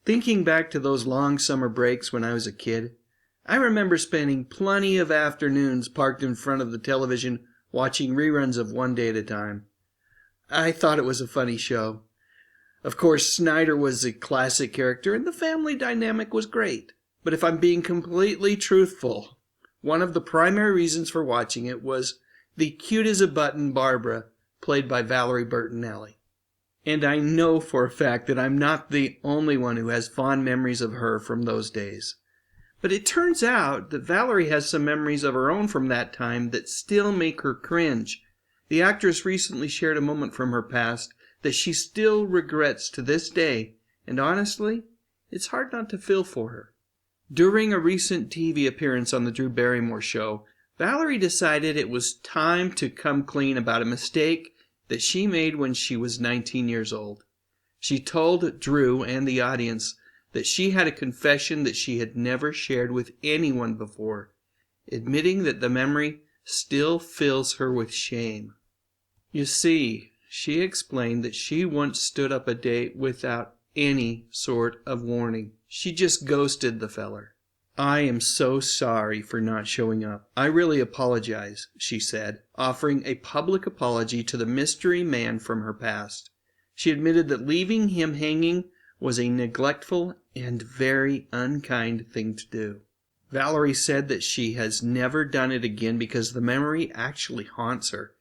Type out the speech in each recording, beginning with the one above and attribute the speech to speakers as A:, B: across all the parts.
A: Thinking back to those long summer breaks when I was a kid, I remember spending plenty of afternoons parked in front of the television watching reruns of One Day at a Time. I thought it was a funny show. Of course, Snyder was a classic character and the family dynamic was great. But if I'm being completely truthful, one of the primary reasons for watching it was the cute-as-a-button Barbara, played by Valerie Bertinelli. And I know for a fact that I'm not the only one who has fond memories of her from those days. But it turns out that Valerie has some memories of her own from that time that still make her cringe. The actress recently shared a moment from her past that she still regrets to this day, and honestly, it's hard not to feel for her. During a recent TV appearance on the Drew Barrymore show, Valerie decided it was time to come clean about a mistake that she made when she was 19 years old. She told Drew and the audience that she had a confession that she had never shared with anyone before, admitting that the memory still fills her with shame. You see, she explained that she once stood up a date without any sort of warning. She just ghosted the feller. "I am so sorry for not showing up. I really apologize," she said, offering a public apology to the mystery man from her past. She admitted that leaving him hanging was a neglectful and very unkind thing to do. Valerie said that she has never done it again because the memory actually haunts her.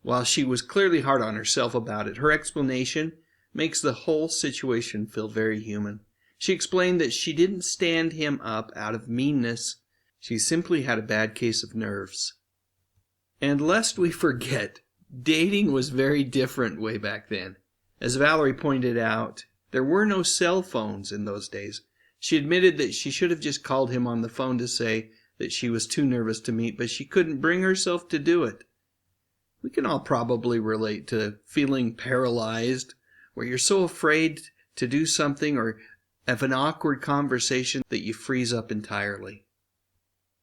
A: While she was clearly hard on herself about it, her explanation makes the whole situation feel very human. She explained that she didn't stand him up out of meanness. She simply had a bad case of nerves. And lest we forget, dating was very different way back then. As Valerie pointed out, there were no cell phones in those days. She admitted that she should have just called him on the phone to say that she was too nervous to meet, but she couldn't bring herself to do it. We can all probably relate to feeling paralyzed, where you're so afraid to do something or of an awkward conversation that you freeze up entirely.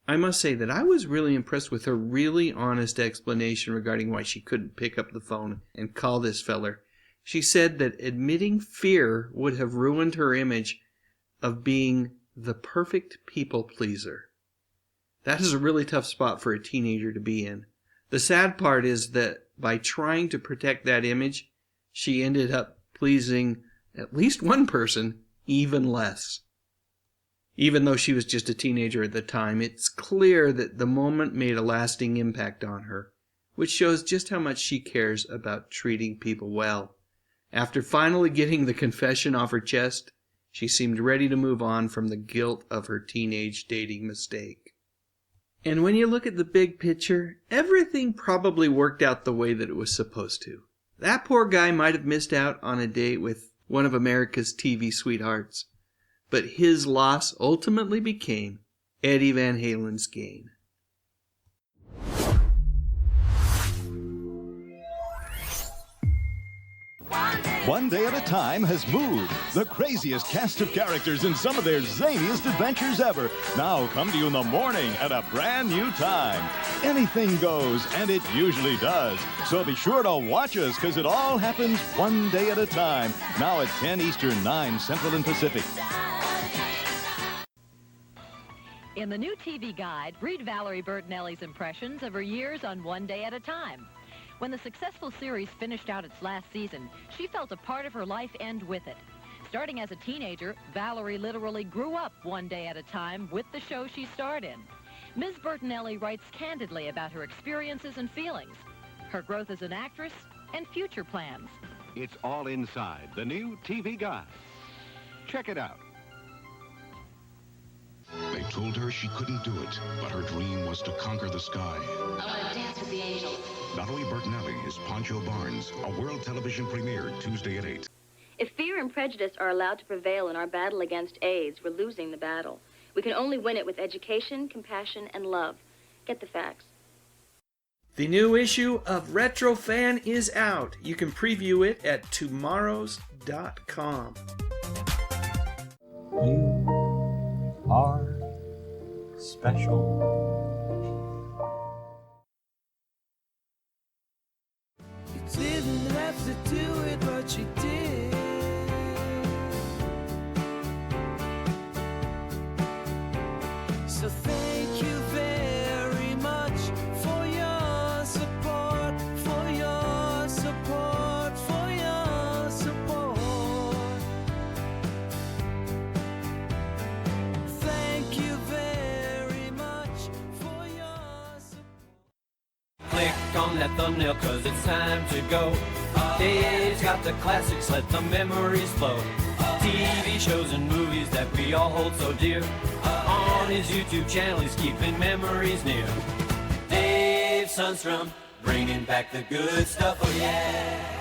A: I must say that I was really impressed with her really honest explanation regarding why she couldn't pick up the phone and call this feller. She said that admitting fear would have ruined her image of being the perfect people pleaser. That is a really tough spot for a teenager to be in. The sad part is that by trying to protect that image, she ended up pleasing at least one person even less. Even though she was just a teenager at the time, it's clear that the moment made a lasting impact on her, which shows just how much she cares about treating people well. After finally getting the confession off her chest, she seemed ready to move on from the guilt of her teenage dating mistake. And when you look at the big picture, everything probably worked out the way that it was supposed to. That poor guy might have missed out on a date with one of America's TV sweethearts, but his loss ultimately became Eddie Van Halen's gain.
B: One Day at a Time has moved. The craziest cast of characters in some of their zaniest adventures ever now come to you in the morning at a brand new time. Anything goes, and it usually does. So be sure to watch us, because it all happens one day at a time. Now at 10 Eastern, 9 Central and Pacific.
C: In the new TV guide, read Valerie Bertinelli's impressions of her years on One Day at a Time. When the successful series finished out its last season, she felt a part of her life end with it. Starting as a teenager, Valerie literally grew up one day at a time with the show she starred in. Ms. Bertinelli writes candidly about her experiences and feelings, her growth as an actress, and future plans.
D: It's all inside the new TV guide. Check it out.
E: They told her she couldn't do it, but her dream was to conquer the sky.
F: I want to dance with the angels.
E: Valerie Bertinelli is Pancho Barnes, a world television premiere Tuesday at 8.
F: If fear and prejudice are allowed to prevail in our battle against AIDS, we're losing the battle. We can only win it with education, compassion, and love. Get the facts.
A: The new issue of RetroFan is out. You can preview it at tomorrows.com.
G: You are special.
H: You didn't have to do it, but you did. So thank you very much for your support, for your support, for your support. Thank you very much for your support. Click on that thumbnail 'cause it's time to go. Dave's got the classics, let the memories flow. TV shows and movies that we all hold so dear. On his YouTube channel, he's keeping memories near. Dave Sundstrom, bringing back the good stuff, oh yeah.